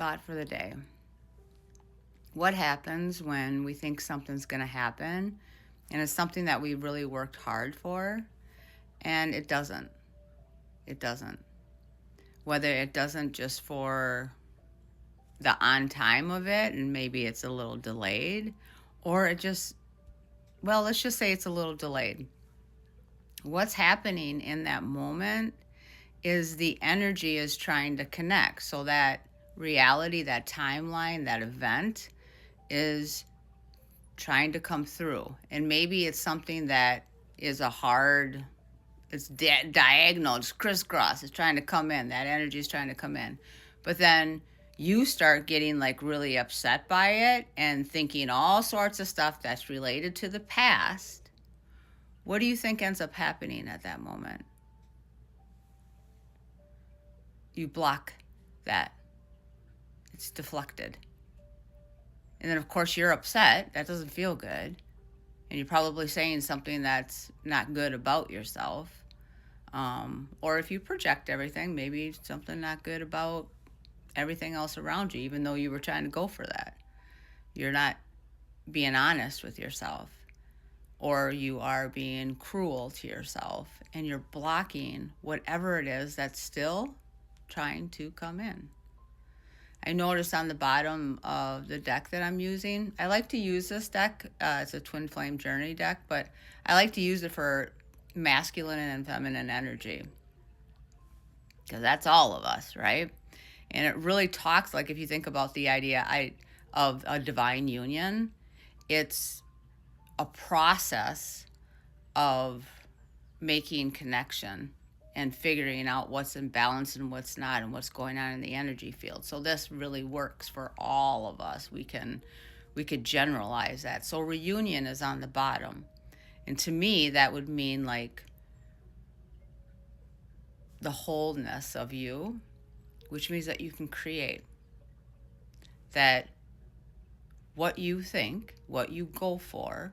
Thought for the day. What happens when we think something's going to happen and it's something that we really worked hard for and it doesn't? It doesn't. Whether it doesn't just for the on time of it and maybe it's a little delayed, or it just, well, let's just say it's a little delayed. What's happening in that moment is the energy is trying to connect. So that reality, that timeline, that event is trying to come through. And maybe it's something that is it's diagonal, it's crisscross, it's trying to come in. That energy is trying to come in. But then you start getting like really upset by it and thinking all sorts of stuff that's related to the past. What do you think ends up happening at that moment? You block that. It's deflected. And then, of course, you're upset. That doesn't feel good. And you're probably saying something that's not good about yourself. Or if you project everything, maybe something not good about everything else around you, even though you were trying to go for that. You're not being honest with yourself. Or you are being cruel to yourself. And you're blocking whatever it is that's still trying to come in. I noticed on the bottom of the deck that I'm using, I like to use this deck. It's a Twin Flame Journey deck, but I like to use it for masculine and feminine energy. Because that's all of us, right? And it really talks, like if you think about the idea of a divine union, it's a process of making connection and figuring out what's in balance and what's not and what's going on in the energy field. So this really works for all of us. We could generalize that. So reunion is on the bottom. And to me, that would mean like the wholeness of you, which means that you can create. That what you think, what you go for,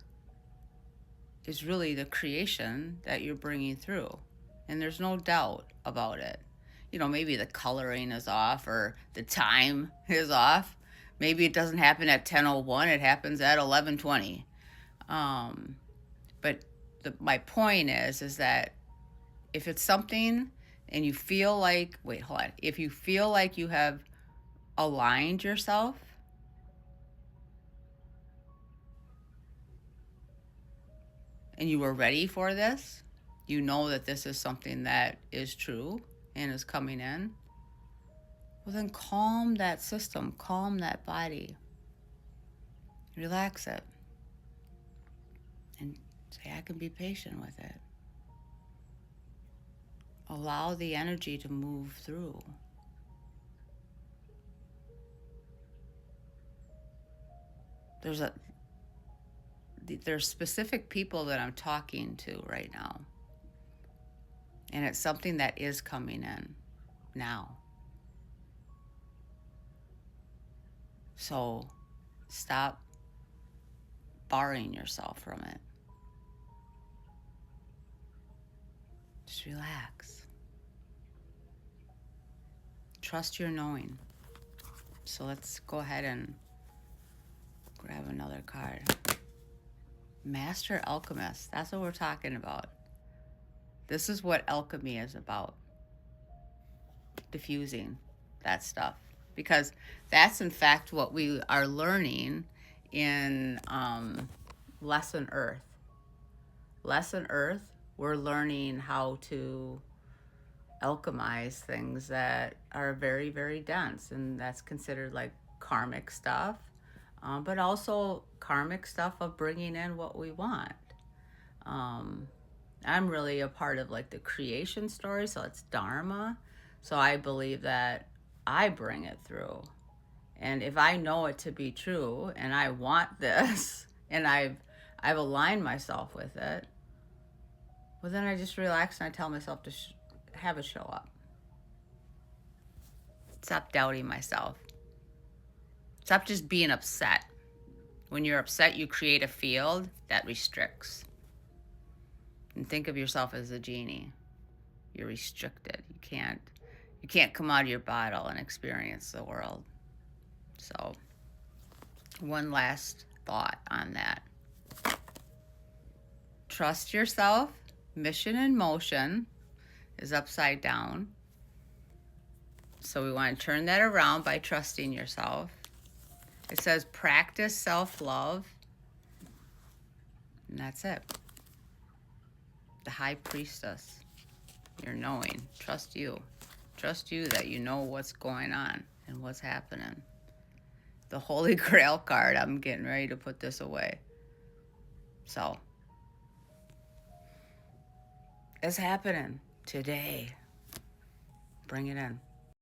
is really the creation that you're bringing through. And there's no doubt about it. You know, maybe the coloring is off or the time is off. Maybe it doesn't happen at 10:01, it happens at 11:20. But my point is that if it's something and you feel like, wait, hold on. If you feel like you have aligned yourself, and you were ready for this, you know that this is something that is true and is coming in, well, then calm that system, calm that body, relax it, and say, I can be patient with it. Allow the energy to move through. There's specific people that I'm talking to right now. And it's something that is coming in now. So stop barring yourself from it. Just relax. Trust your knowing. So let's go ahead and grab another card. Master Alchemist. That's what we're talking about. This is what alchemy is about. Diffusing that stuff. Because that's in fact what we are learning in Lesson Earth. Lesson Earth, we're learning how to alchemize things that are very, very dense. And that's considered like karmic stuff. But also karmic stuff of bringing in what we want. I'm really a part of like the creation story, so it's Dharma. So I believe that I bring it through. And if I know it to be true and I want this and I've aligned myself with it, well, then I just relax and I tell myself to have it show up. Stop doubting myself. Stop just being upset. When you're upset, you create a field that restricts. And think of yourself as a genie. You're restricted. You can't come out of your bottle and experience the world. So, one last thought on that. Trust yourself. Mission in motion is upside down. So we want to turn that around by trusting yourself. It says practice self-love. And that's it. The high priestess. You're knowing. Trust you. Trust you that you know what's going on and what's happening. The Holy Grail card. I'm getting ready to put this away. So, it's happening today. Bring it in.